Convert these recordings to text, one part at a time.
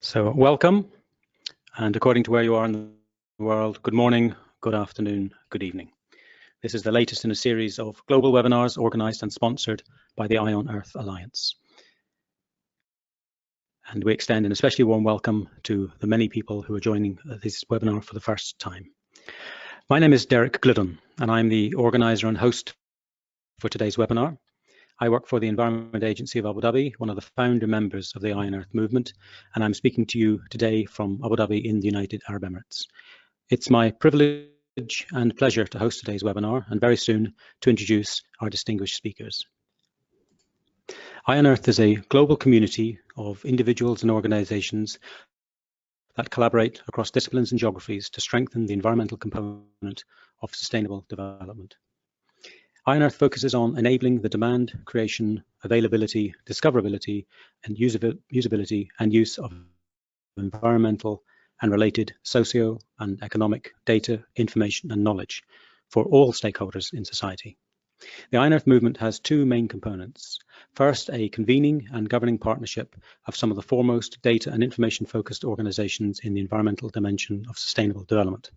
So welcome, and according to where you are in the world, good morning, good afternoon, good evening. This is the latest in a series of global webinars organised and sponsored by the Eye on Earth Alliance. And we extend an especially warm welcome to the many people who are joining this webinar for the first time. My name is Derek Glidden, and I'm the organiser and host for today's webinar. I work for the Environment Agency of Abu Dhabi, one of the founder members of the Eye on Earth movement, and I'm speaking to you today from Abu Dhabi in the United Arab Emirates. It's my privilege and pleasure to host today's webinar and very soon to introduce our distinguished speakers. Eye on Earth is a global community of individuals and organisations that collaborate across disciplines and geographies to strengthen the environmental component of sustainable development. Eye on Earth focuses on enabling the demand, creation, availability, discoverability, and usability and use of environmental and related socio and economic data, information, and knowledge for all stakeholders in society. The Eye on Earth movement has two main components. First, a convening and governing partnership of some of the foremost data and information-focused organisations in the environmental dimension of sustainable development.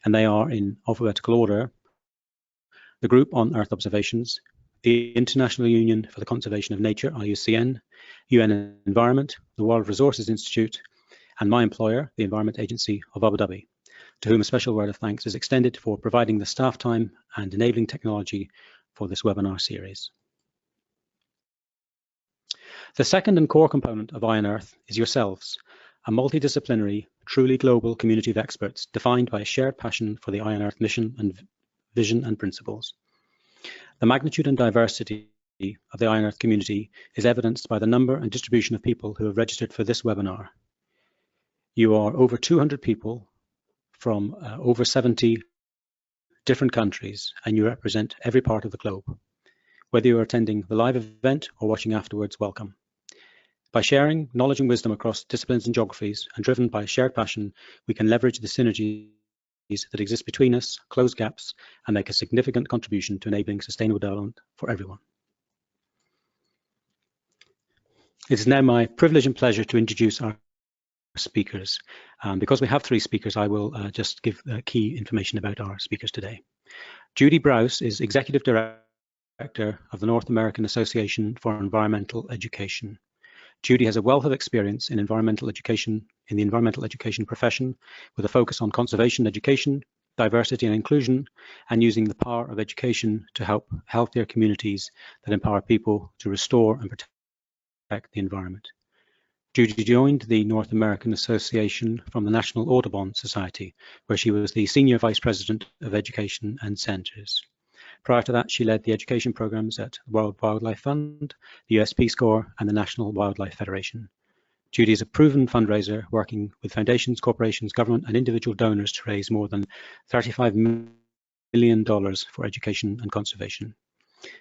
And they are, in alphabetical order, the Group on Earth Observations, the International Union for the Conservation of Nature, IUCN, UN Environment, the World Resources Institute, and my employer, the Environment Agency of Abu Dhabi, to whom a special word of thanks is extended for providing the staff time and enabling technology for this webinar series. The second and core component of Eye on Earth is yourselves, a multidisciplinary, truly global community of experts defined by a shared passion for the Eye on Earth mission and vision and principles. The magnitude and diversity of the Eye on Earth community is evidenced by the number and distribution of people who have registered for this webinar. You are over 200 people from over 70 different countries, and you represent every part of the globe. Whether you are attending the live event or watching afterwards, welcome. By sharing knowledge and wisdom across disciplines and geographies, and driven by a shared passion, we can leverage the synergies that exist between us, close gaps, and make a significant contribution to enabling sustainable development for everyone. It is now my privilege and pleasure to introduce our speakers. Because we have three speakers, I will just give key information about our speakers today. Judy Browse is Executive Director of the North American Association for Environmental Education. Judy has a wealth of experience in the environmental education profession, with a focus on conservation education, diversity and inclusion, and using the power of education to help healthier communities that empower people to restore and protect the environment. Judy joined the North American Association from the National Audubon Society, where she was the Senior Vice President of Education and Centres. Prior to that, she led the education programs at the World Wildlife Fund, the US Peace Corps, and the National Wildlife Federation. Judy is a proven fundraiser, working with foundations, corporations, government, and individual donors to raise more than $35 million for education and conservation.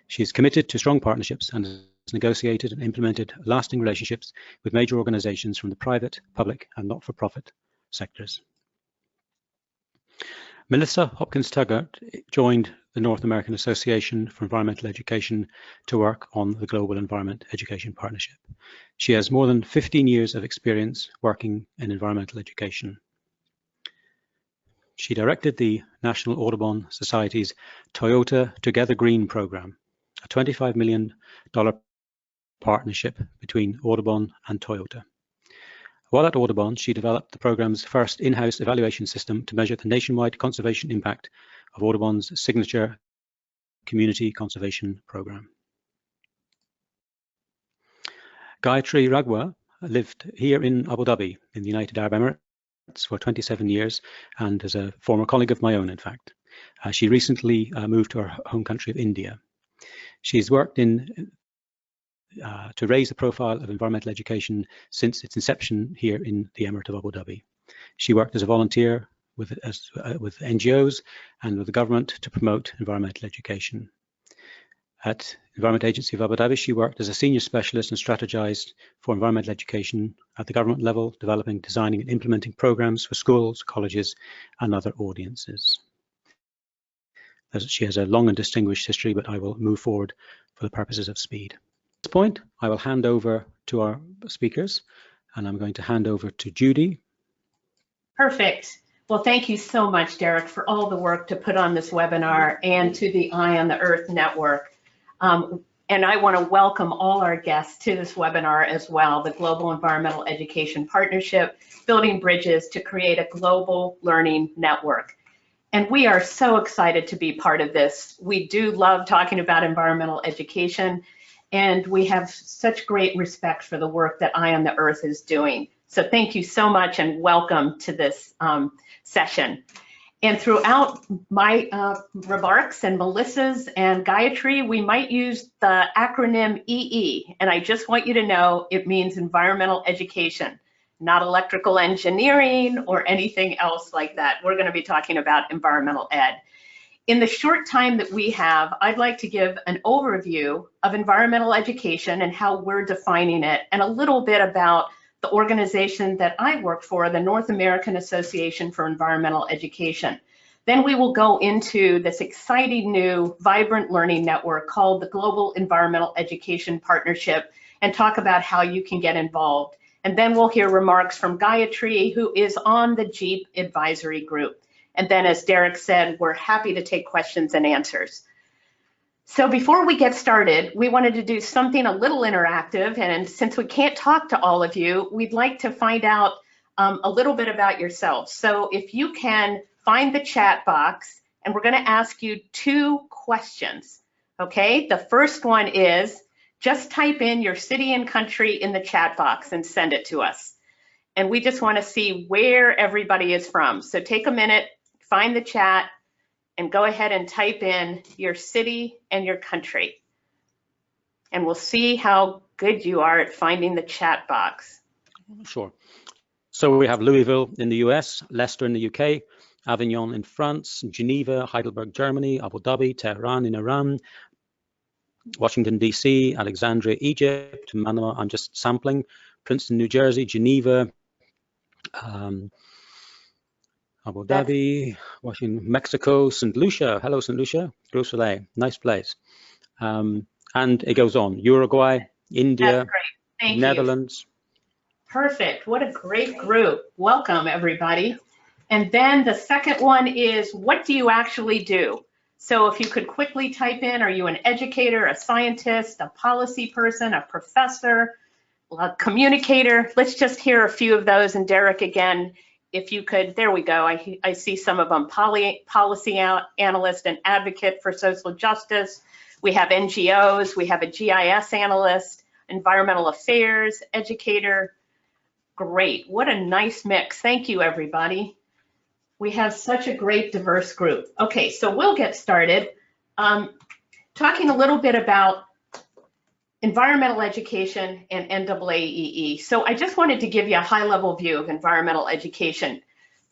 She is committed to strong partnerships and has negotiated and implemented lasting relationships with major organizations from the private, public, and not-for-profit sectors. Melissa Hopkins-Tuggart joined the North American Association for Environmental Education to work on the Global Environment Education Partnership. She has more than 15 years of experience working in environmental education. She directed the National Audubon Society's Toyota Together Green program, a $25 million partnership between Audubon and Toyota. While at Audubon, she developed the program's first in-house evaluation system to measure the nationwide conservation impact of Audubon's signature community conservation program. Gayatri Ragwa lived here in Abu Dhabi in the United Arab Emirates for 27 years and is a former colleague of my own, in fact. She recently moved to her home country of India. She's worked to raise the profile of environmental education since its inception here in the Emirate of Abu Dhabi. She worked as a volunteer with NGOs and with the government to promote environmental education. At Environment Agency of Abu Dhabi, she worked as a senior specialist and strategized for environmental education at the government level, developing, designing, and implementing programs for schools, colleges, and other audiences. She has a long and distinguished history, but I will move forward for the purposes of speed. At this point, I will hand over to our speakers. And I'm going to hand over to Judy. Perfect. Well, thank you so much, Derek, for all the work to put on this webinar and to the Eye on the Earth Network. And I want to welcome all our guests to this webinar as well, the Global Environmental Education Partnership, Building Bridges to Create a Global Learning Network. And we are so excited to be part of this. We do love talking about environmental education, and we have such great respect for the work that Eye on the Earth is doing. So thank you so much and welcome to this session. And throughout my remarks and Melissa's and Gayatri, we might use the acronym EE. And I just want you to know it means environmental education, not electrical engineering or anything else like that. We're going to be talking about environmental ed. In the short time that we have, I'd like to give an overview of environmental education and how we're defining it, and a little bit about the organization that I work for, the North American Association for Environmental Education. Then we will go into this exciting new vibrant learning network called the Global Environmental Education Partnership and talk about how you can get involved. And then we'll hear remarks from Gayatri, who is on the GEEP advisory group. And then, as Derek said, we're happy to take questions and answers. So before we get started, we wanted to do something a little interactive, and since we can't talk to all of you, we'd like to find out a little bit about yourselves. So if you can find the chat box, and we're going to ask you 2 questions, okay? The first one is, just type in your city and country in the chat box and send it to us. And we just want to see where everybody is from. So take a minute, find the chat, and go ahead and type in your city and your country. And we'll see how good you are at finding the chat box. Sure. So we have Louisville in the US, Leicester in the UK, Avignon in France, Geneva, Heidelberg, Germany, Abu Dhabi, Tehran in Iran, Washington, DC, Alexandria, Egypt, Manama, I'm just sampling, Princeton, New Jersey, Geneva, Abu Dhabi, Washington, Mexico, St. Lucia. Hello, St. Lucia. Gros Soleil, nice place. And it goes on. Uruguay, India, Netherlands. Perfect. What a great group. Welcome, everybody. And then the second one is, what do you actually do? So if you could quickly type in, are you an educator, a scientist, a policy person, a professor, a communicator? Let's just hear a few of those. And Derek, again, if you could, there we go. I see some of them, policy analyst and advocate for social justice. We have NGOs, we have a GIS analyst, environmental affairs, educator. Great, what a nice mix. Thank you, everybody. We have such a great diverse group. Okay, so we'll get started talking a little bit about environmental education and NAAEE. So I just wanted to give you a high-level view of environmental education.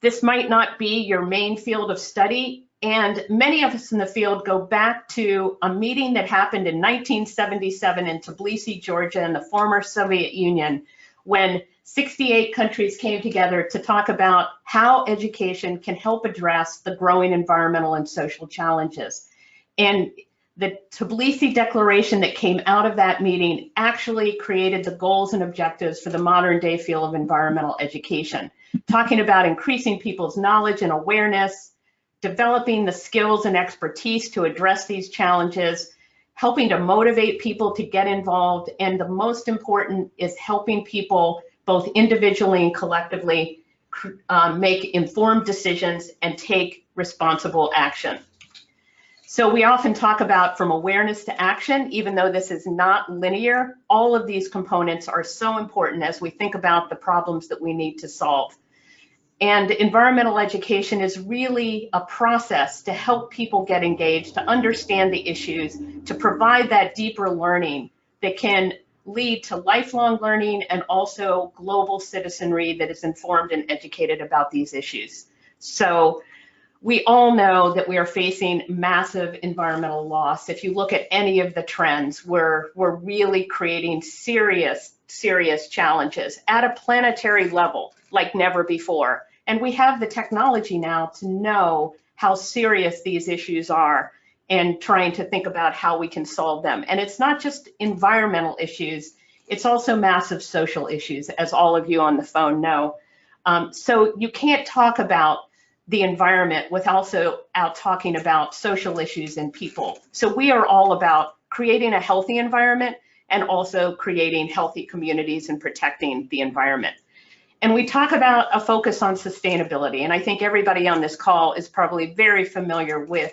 This might not be your main field of study, and many of us in the field go back to a meeting that happened in 1977 in Tbilisi, Georgia, in the former Soviet Union, when 68 countries came together to talk about how education can help address the growing environmental and social challenges. And the Tbilisi Declaration that came out of that meeting actually created the goals and objectives for the modern day field of environmental education, talking about increasing people's knowledge and awareness, developing the skills and expertise to address these challenges, helping to motivate people to get involved, and the most important is helping people both individually and collectively make informed decisions and take responsible action. So we often talk about from awareness to action, even though this is not linear, all of these components are so important as we think about the problems that we need to solve. And environmental education is really a process to help people get engaged, to understand the issues, to provide that deeper learning that can lead to lifelong learning and also global citizenry that is informed and educated about these issues. So we all know that we are facing massive environmental loss. If you look at any of the trends, we're really creating serious challenges at a planetary level like never before. And we have the technology now to know how serious these issues are and trying to think about how we can solve them. And it's not just environmental issues, It's also massive social issues, as all of you on the phone know. So you can't talk about the environment without also talking about social issues and people. So we are all about creating a healthy environment and also creating healthy communities and protecting the environment. And we talk about a focus on sustainability. And I think everybody on this call is probably very familiar with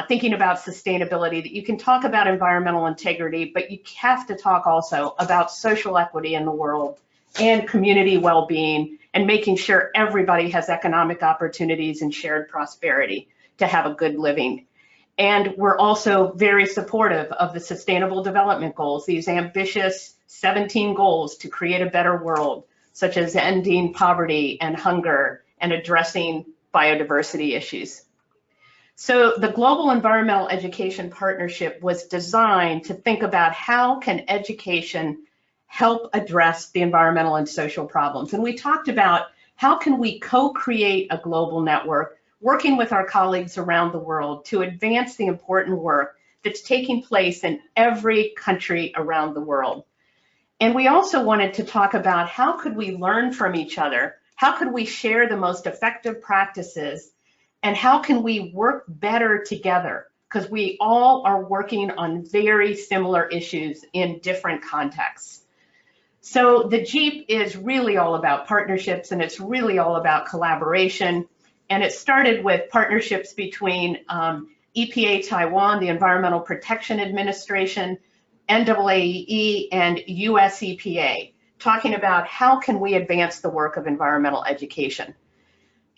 thinking about sustainability, that you can talk about environmental integrity, but you have to talk also about social equity in the world and community well-being and making sure everybody has economic opportunities and shared prosperity to have a good living. And we're also very supportive of the Sustainable Development Goals, these ambitious 17 goals to create a better world, such as ending poverty and hunger and addressing biodiversity issues. So the Global Environmental Education Partnership was designed to think about how can education help address the environmental and social problems. And we talked about how can we co-create a global network, working with our colleagues around the world to advance the important work that's taking place in every country around the world. And we also wanted to talk about how could we learn from each other, how could we share the most effective practices, and how can we work better together, because we all are working on very similar issues in different contexts. So the GEEP is really all about partnerships, and it's really all about collaboration. And it started with partnerships between EPA Taiwan, the Environmental Protection Administration, NAAEE, and US EPA, talking about how can we advance the work of environmental education.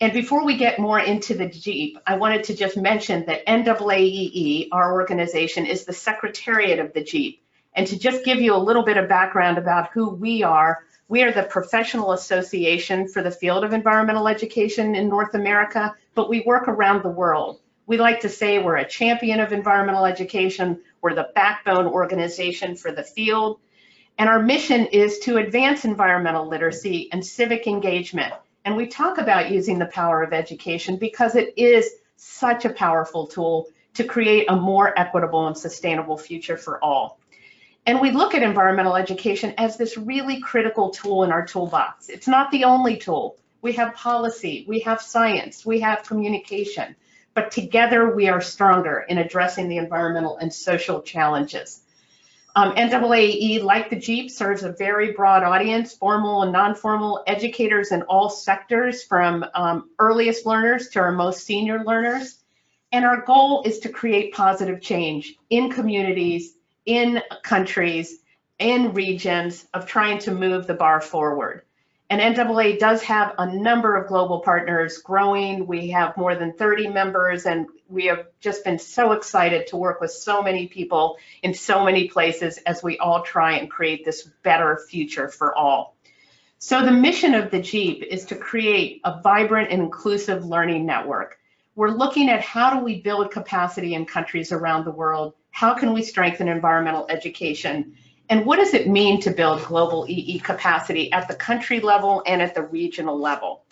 And before we get more into the GEEP, I wanted to just mention that NAAEE, our organization, is the secretariat of the GEEP. And to just give you a little bit of background about who we are the professional association for the field of environmental education in North America, but we work around the world. We like to say we're a champion of environmental education. We're the backbone organization for the field. And our mission is to advance environmental literacy and civic engagement. And we talk about using the power of education because it is such a powerful tool to create a more equitable and sustainable future for all. And we look at environmental education as this really critical tool in our toolbox. It's not the only tool. We have policy, we have science, we have communication, but together we are stronger in addressing the environmental and social challenges. NAAEE, like the GEEP, serves a very broad audience, formal and non-formal educators in all sectors, from earliest learners to our most senior learners. And our goal is to create positive change in communities, in countries, in regions, of trying to move the bar forward. And NAA does have a number of global partners growing. We have more than 30 members, and we have just been so excited to work with so many people in so many places as we all try and create this better future for all. So the mission of the GEEP is to create a vibrant and inclusive learning network. We're looking at how do we build capacity in countries around the world? How can we strengthen environmental education? And what does it mean to build global EE capacity at the country level and at the regional level?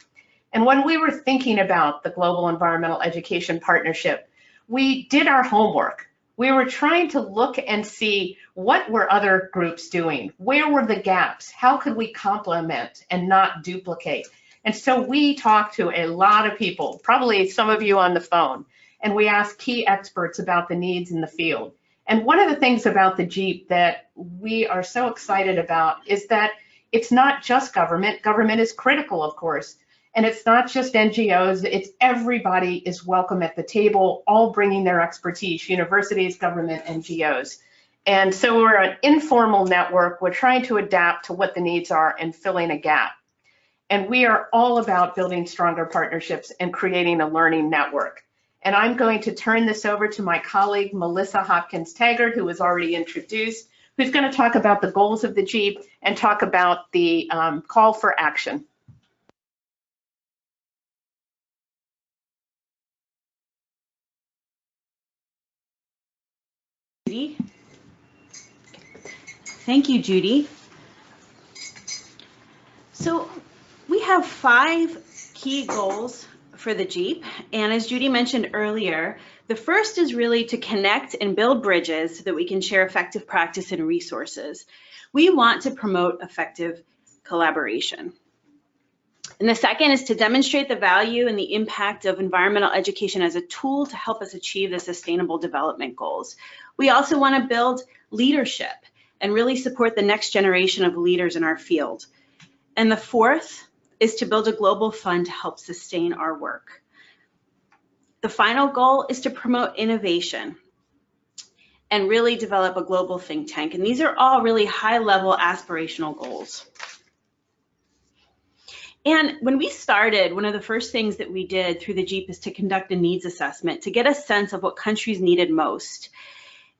And when we were thinking about the Global Environmental Education Partnership, we did our homework. We were trying to look and see what were other groups doing? Where were the gaps? How could we complement and not duplicate? And so we talked to a lot of people, probably some of you on the phone, and we asked key experts about the needs in the field. And one of the things about the GEEP that we are so excited about is that it's not just government. Government is critical, of course, and it's not just NGOs. It's everybody is welcome at the table, all bringing their expertise, universities, government, NGOs. And so we're an informal network. We're trying to adapt to what the needs are and filling a gap. And we are all about building stronger partnerships and creating a learning network. And I'm going to turn this over to my colleague, Melissa Hopkins-Taggart, who was already introduced, who's going to talk about the goals of the GEEP and talk about the call for action. Thank you, Judy. So we have 5 key goals for the GEEP, and as Judy mentioned earlier, the first is really to connect and build bridges so that we can share effective practice and resources. We want to promote effective collaboration. And the second is to demonstrate the value and the impact of environmental education as a tool to help us achieve the Sustainable Development Goals. We also want to build leadership and really support the next generation of leaders in our field. And the fourth is to build a global fund to help sustain our work. The final goal is to promote innovation and really develop a global think tank. And these are all really high-level aspirational goals. And when we started, one of the first things that we did through the GEEP is to conduct a needs assessment to get a sense of what countries needed most.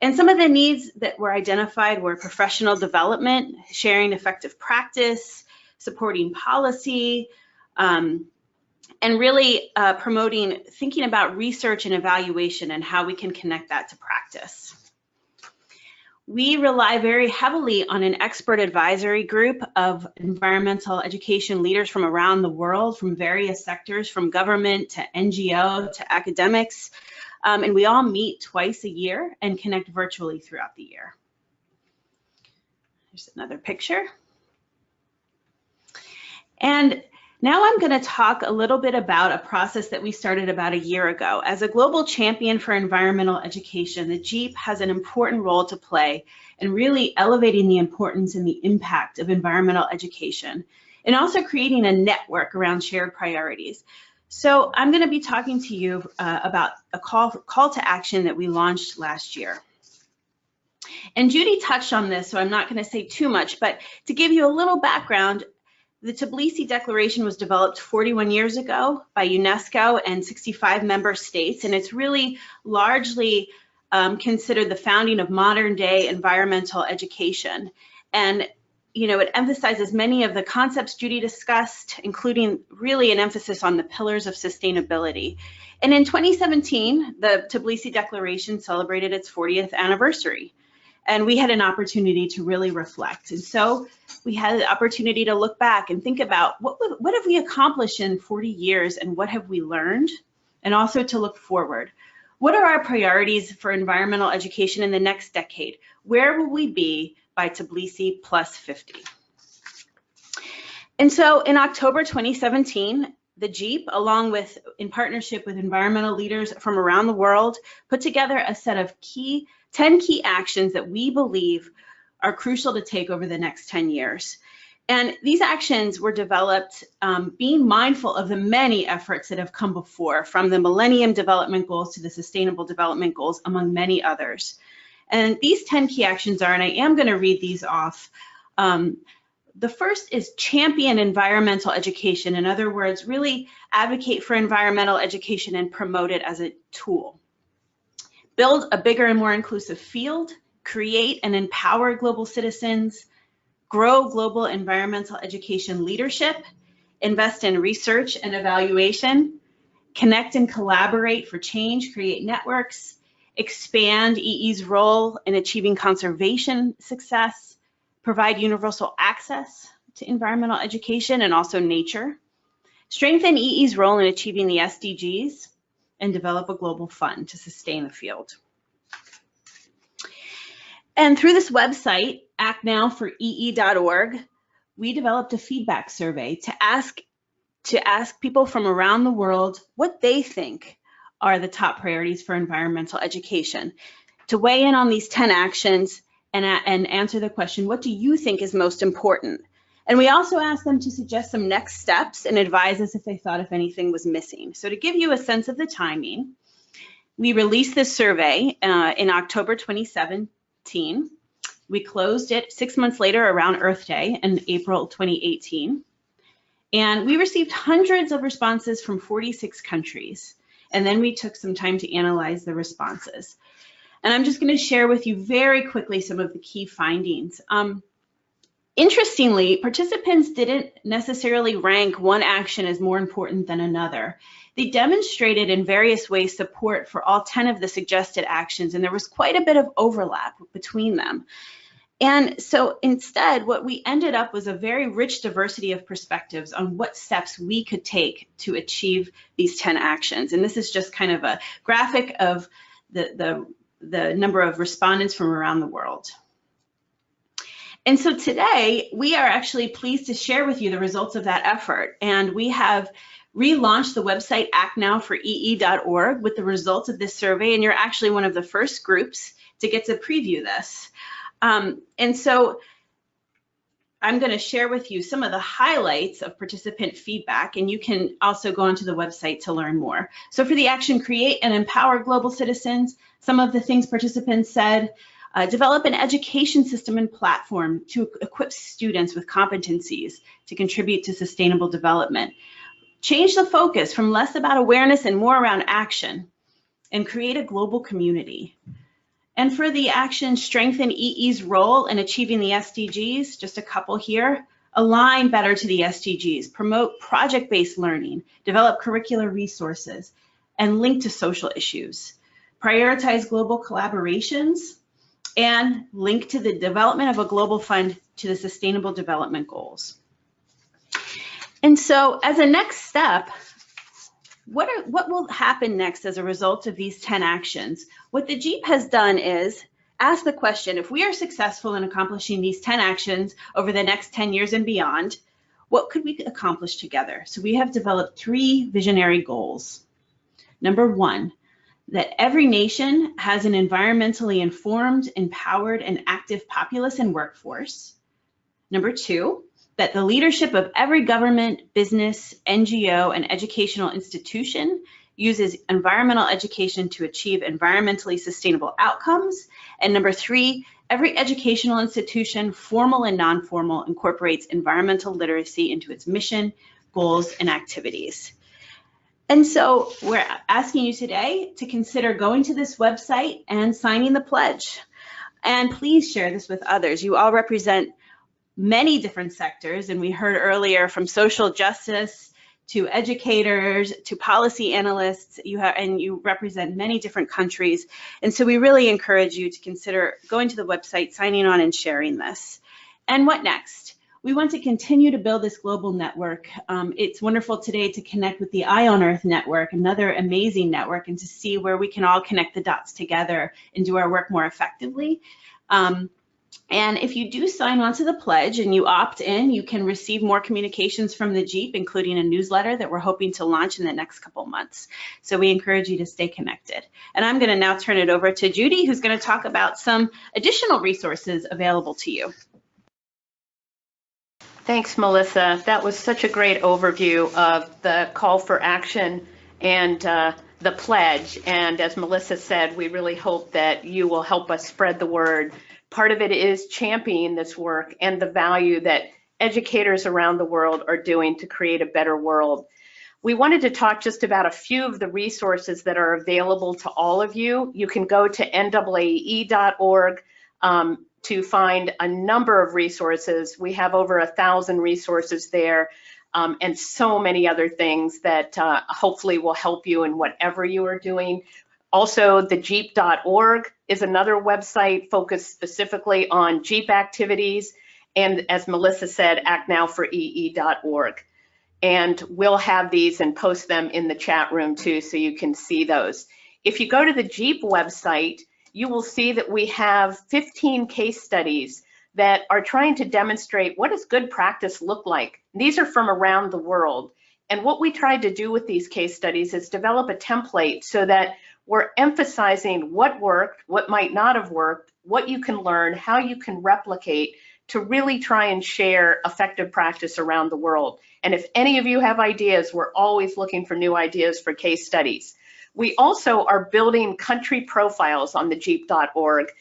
And some of the needs that were identified were professional development, sharing effective practice, supporting policy, and really promoting, thinking about research and evaluation and how we can connect that to practice. We rely very heavily on an expert advisory group of environmental education leaders from around the world, from various sectors, from government to NGO to academics. And we all meet twice a year and connect virtually throughout the year. Here's another picture. And now I'm going to talk a little bit about a process that we started about a year ago. As a global champion for environmental education, the GEEP has an important role to play in really elevating the importance and the impact of environmental education, and also creating a network around shared priorities. So I'm going to be talking to you about a call to action that we launched last year. And Judy touched on this, so I'm not going to say too much, but to give you a little background, the Tbilisi Declaration was developed 41 years ago by UNESCO and 65 member states, and it's really largely considered the founding of modern day environmental education. And it emphasizes many of the concepts Judy discussed, including really an emphasis on the pillars of sustainability. And in 2017, the Tbilisi Declaration celebrated its 40th anniversary. And we had an opportunity to really reflect. And so we had the opportunity to look back and think about what have we accomplished in 40 years and what have we learned? And also to look forward. What are our priorities for environmental education in the next decade? Where will we be by Tbilisi plus 50? And so in October 2017, the GEEP, along with, in partnership with environmental leaders from around the world, put together a set of 10 key actions that we believe are crucial to take over the next 10 years. And these actions were developed being mindful of the many efforts that have come before, from the Millennium Development Goals to the Sustainable Development Goals, among many others. And these 10 key actions are, and I am going to read these off. The first is champion environmental education. In other words, really advocate for environmental education and promote it as a tool. Build a bigger and more inclusive field, create and empower global citizens, grow global environmental education leadership, invest in research and evaluation, connect and collaborate for change, create networks, expand EE's role in achieving conservation success, provide universal access to environmental education and also nature, strengthen EE's role in achieving the SDGs, and develop a global fund to sustain the field. And through this website, actnowforee.org, we developed a feedback survey to ask people from around the world what they think are the top priorities for environmental education, to weigh in on these 10 actions and answer the question, what do you think is most important? And we also asked them to suggest some next steps and advise us if they thought if anything was missing. So to give you a sense of the timing, we released this survey in October 2017. We closed it 6 months later around Earth Day in April 2018. And we received hundreds of responses from 46 countries. And then we took some time to analyze the responses. And I'm just going to share with you very quickly some of the key findings. Interestingly, participants didn't necessarily rank one action as more important than another. They demonstrated in various ways support for all 10 of the suggested actions, and there was quite a bit of overlap between them. And so instead, what we ended up was a very rich diversity of perspectives on what steps we could take to achieve these 10 actions. And this is just kind of a graphic of the number of respondents from around the world. And so today, we are actually pleased to share with you the results of that effort. And we have relaunched the website actnowforee.org with the results of this survey, and you're actually one of the first groups to get to preview this. And so I'm going to share with you some of the highlights of participant feedback, and you can also go onto the website to learn more. So for the action, create and empower global citizens, some of the things participants said: develop an education system and platform to equip students with competencies to contribute to sustainable development. Change the focus from less about awareness and more around action, and create a global community. And for the action, strengthen EE's role in achieving the SDGs, just a couple here. Align better to the SDGs, promote project-based learning, develop curricular resources, and link to social issues. Prioritize global collaborations, and link to the development of a global fund to the Sustainable Development Goals. And so as a next step, what will happen next as a result of these 10 actions? What the GEEP has done is ask the question: if we are successful in accomplishing these 10 actions over the next 10 years and beyond, what could we accomplish together? So we have developed 3 visionary goals. Number 1, that every nation has an environmentally informed, empowered, and active populace and workforce. Number 2, that the leadership of every government, business, NGO, and educational institution uses environmental education to achieve environmentally sustainable outcomes. And number 3, every educational institution, formal and non-formal, incorporates environmental literacy into its mission, goals, and activities. And so we're asking you today to consider going to this website and signing the pledge. And please share this with others. You all represent many different sectors, and we heard earlier from social justice to educators to policy analysts. You represent many different countries, and so we really encourage you to consider going to the website, signing on, and sharing this. And what next? We want to continue to build this global network. It's wonderful today to connect with the Eye on Earth network, another amazing network, and to see where we can all connect the dots together and do our work more effectively. And if you do sign on to the pledge and you opt in, you can receive more communications from the GEEP, including a newsletter that we're hoping to launch in the next couple months. So we encourage you to stay connected. And I'm going to now turn it over to Judy, who's going to talk about some additional resources available to you. Thanks, Melissa. That was such a great overview of the call for action and the pledge. And as Melissa said, we really hope that you will help us spread the word. Part of it is championing this work and the value that educators around the world are doing to create a better world. We wanted to talk just about a few of the resources that are available to all of you. You can go to NAAE.org to find a number of resources. We have over 1,000 resources there, and so many other things that hopefully will help you in whatever you are doing. Also, the GEEP.org is another website focused specifically on GEEP activities. And as Melissa said, actnowforee.org. And we'll have these and post them in the chat room too, so you can see those. If you go to the GEEP website, you will see that we have 15 case studies that are trying to demonstrate what does good practice look like. These are from around the world. And what we tried to do with these case studies is develop a template so that we're emphasizing what worked, what might not have worked, what you can learn, how you can replicate to really try and share effective practice around the world. And if any of you have ideas, we're always looking for new ideas for case studies. We also are building country profiles on the GEEP.org.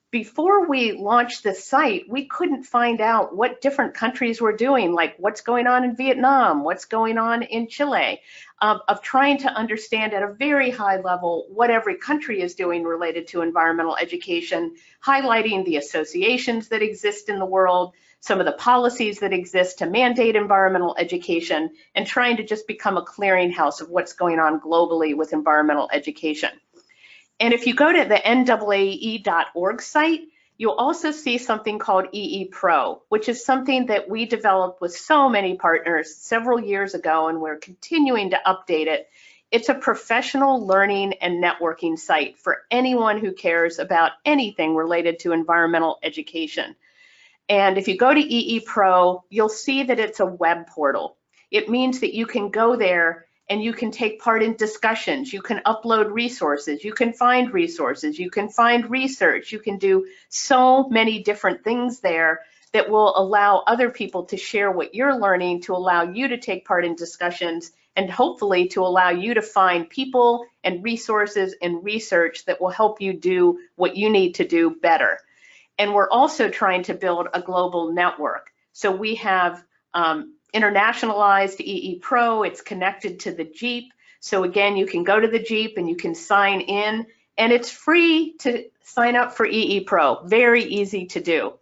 Before we launched this site, we couldn't find out what different countries were doing, like what's going on in Vietnam, what's going on in Chile, of trying to understand at a very high level what every country is doing related to environmental education, highlighting the associations that exist in the world, some of the policies that exist to mandate environmental education, and trying to just become a clearinghouse of what's going on globally with environmental education. And if you go to the NAAE.org site, you'll also see something called EE Pro, which is something that we developed with so many partners several years ago, and we're continuing to update it. It's a professional learning and networking site for anyone who cares about anything related to environmental education. And if you go to EE Pro, you'll see that it's a web portal. It means that you can go there and you can take part in discussions. You can upload resources. You can find resources. You can find research. You can do so many different things there that will allow other people to share what you're learning, to allow you to take part in discussions, and hopefully to allow you to find people and resources and research that will help you do what you need to do better. And we're also trying to build a global network. So we have internationalized EE Pro. It's connected to the GEEP. So again, you can go to the GEEP and you can sign in, and it's free to sign up for EE Pro. Very easy to do.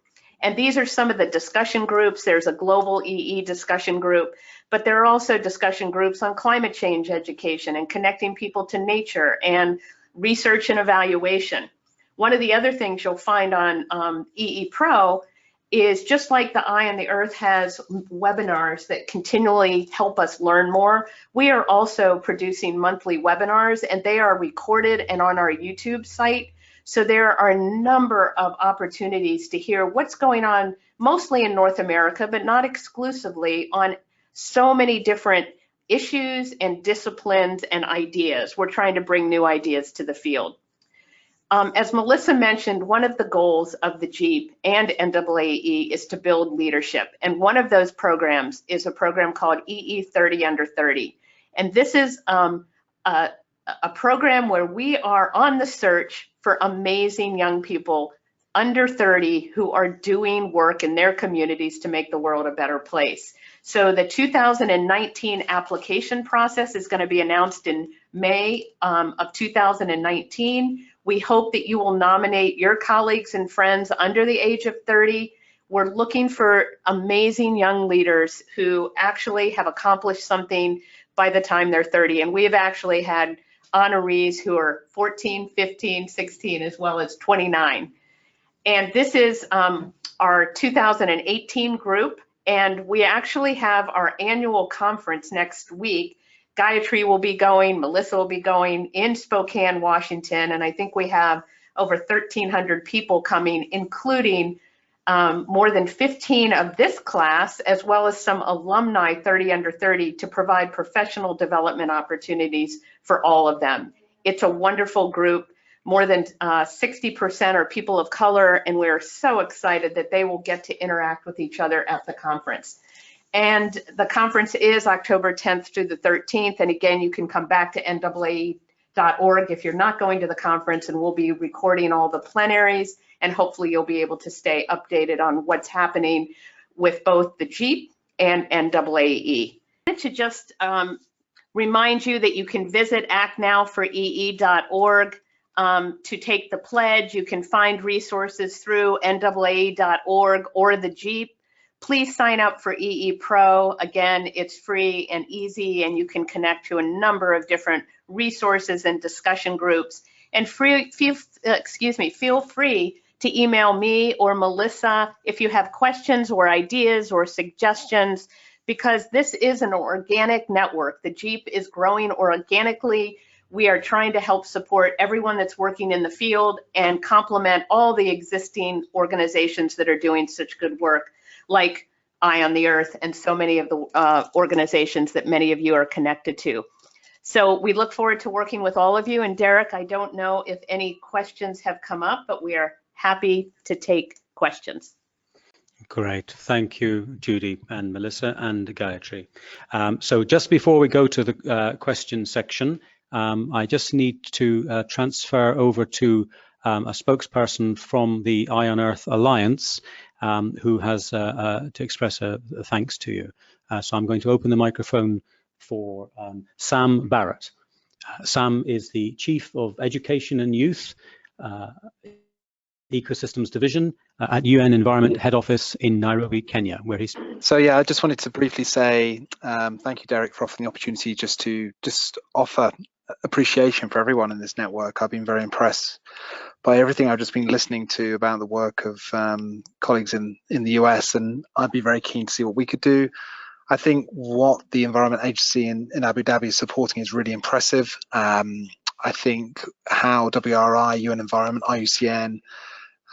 And these are some of the discussion groups. There's a global EE discussion group, but there are also discussion groups on climate change education and connecting people to nature and research and evaluation. One of the other things you'll find on EE Pro is, just like the Eye on the Earth has webinars that continually help us learn more, we are also producing monthly webinars, and they are recorded and on our YouTube site. So there are a number of opportunities to hear what's going on, mostly in North America, but not exclusively, on so many different issues and disciplines and ideas. We're trying to bring new ideas to the field. As Melissa mentioned, one of the goals of the GEEP and NAAE is to build leadership. And one of those programs is a program called EE 30 Under 30. And this is a program where we are on the search for amazing young people under 30 who are doing work in their communities to make the world a better place. So the 2019 application process is going to be announced in May of 2019. We hope that you will nominate your colleagues and friends under the age of 30. We're looking for amazing young leaders who actually have accomplished something by the time they're 30. And we have actually had honorees who are 14, 15, 16, as well as 29. And this is our 2018 group. And we actually have our annual conference next week. Gayatri will be going, Melissa will be going in Spokane, Washington, and I think we have over 1,300 people coming, including more than 15 of this class, as well as some alumni 30 under 30, to provide professional development opportunities for all of them. It's a wonderful group. More than 60% are people of color, and we're so excited that they will get to interact with each other at the conference. And the conference is October 10th through the 13th. And again, you can come back to NAAE.org if you're not going to the conference, and we'll be recording all the plenaries, and hopefully you'll be able to stay updated on what's happening with both the GEEP and NAAE. To just remind you that you can visit actnowforee.org to take the pledge. You can find resources through NAAE.org or the GEEP. Please sign up for EE Pro. Again, it's free and easy, and you can connect to a number of different resources and discussion groups. And feel free to email me or Melissa if you have questions or ideas or suggestions, because this is an organic network. The GEEP is growing organically. We are trying to help support everyone that's working in the field and complement all the existing organizations that are doing such good work, like Eye on the Earth and so many of the organizations that many of you are connected to. So we look forward to working with all of you. And Derek, I don't know if any questions have come up, but we are happy to take questions. Great. Thank you, Judy and Melissa and Gayatri. So just before we go to the question section, I just need to transfer over to a spokesperson from the Eye on Earth Alliance, who has to express a thanks to you. So I'm going to open the microphone for Sam Barrett. Sam is the Chief of Education and Youth Ecosystems Division at UN Environment Head Office in Nairobi, Kenya, where he's. So yeah, I just wanted to briefly say thank you, Derek, for offering the opportunity to offer appreciation for everyone in this network. I've been very impressed by everything I've just been listening to about the work of colleagues in the US, and I'd be very keen to see what we could do. I think what the Environment Agency in Abu Dhabi is supporting is really impressive. I think how WRI, UN Environment, IUCN,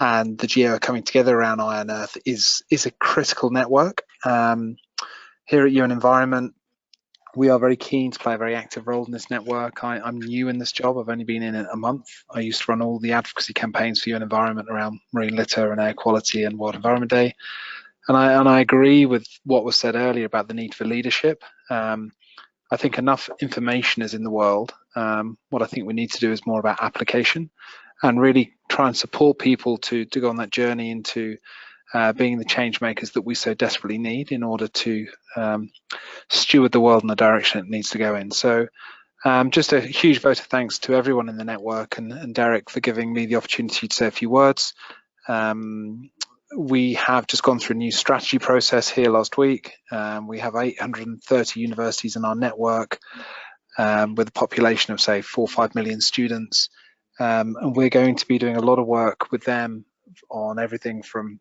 and the GEO coming together around Eye on Earth is a critical network. Here at UN Environment, we are very keen to play a very active role in this network. I'm new in this job. I've only been in it a month. I used to run all the advocacy campaigns for UN Environment around marine litter and air quality and World Environment Day. And I agree with what was said earlier about the need for leadership. I think enough information is in the world. What I think we need to do is more about application and really try and support people to go on that journey into being the change makers that we so desperately need in order to steward the world in the direction it needs to go in. So just a huge vote of thanks to everyone in the network and Derek for giving me the opportunity to say a few words. We have just gone through a new strategy process here last week. We have 830 universities in our network with a population of say 4 or 5 million students. And we're going to be doing a lot of work with them on everything from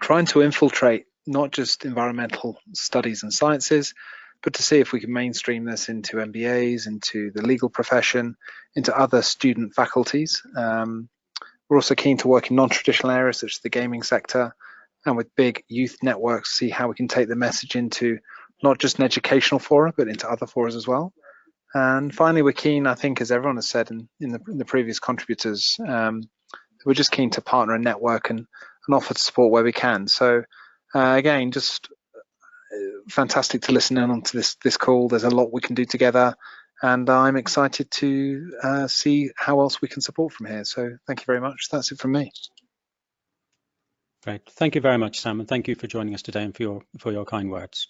trying to infiltrate not just environmental studies and sciences, but to see if we can mainstream this into MBAs, into the legal profession, into other student faculties. We're also keen to work in non-traditional areas such as the gaming sector and with big youth networks, see how we can take the message into not just an educational fora, but into other forums as well. And finally, we're keen, I think, as everyone has said in the previous contributors, we're just keen to partner and network and offer to support where we can. So again, just fantastic to listen in onto this call. There's a lot we can do together, and I'm excited to see how else we can support from here. So thank you very much. That's it from me. Great. Thank you very much, Sam, and thank you for joining us today and for your kind words.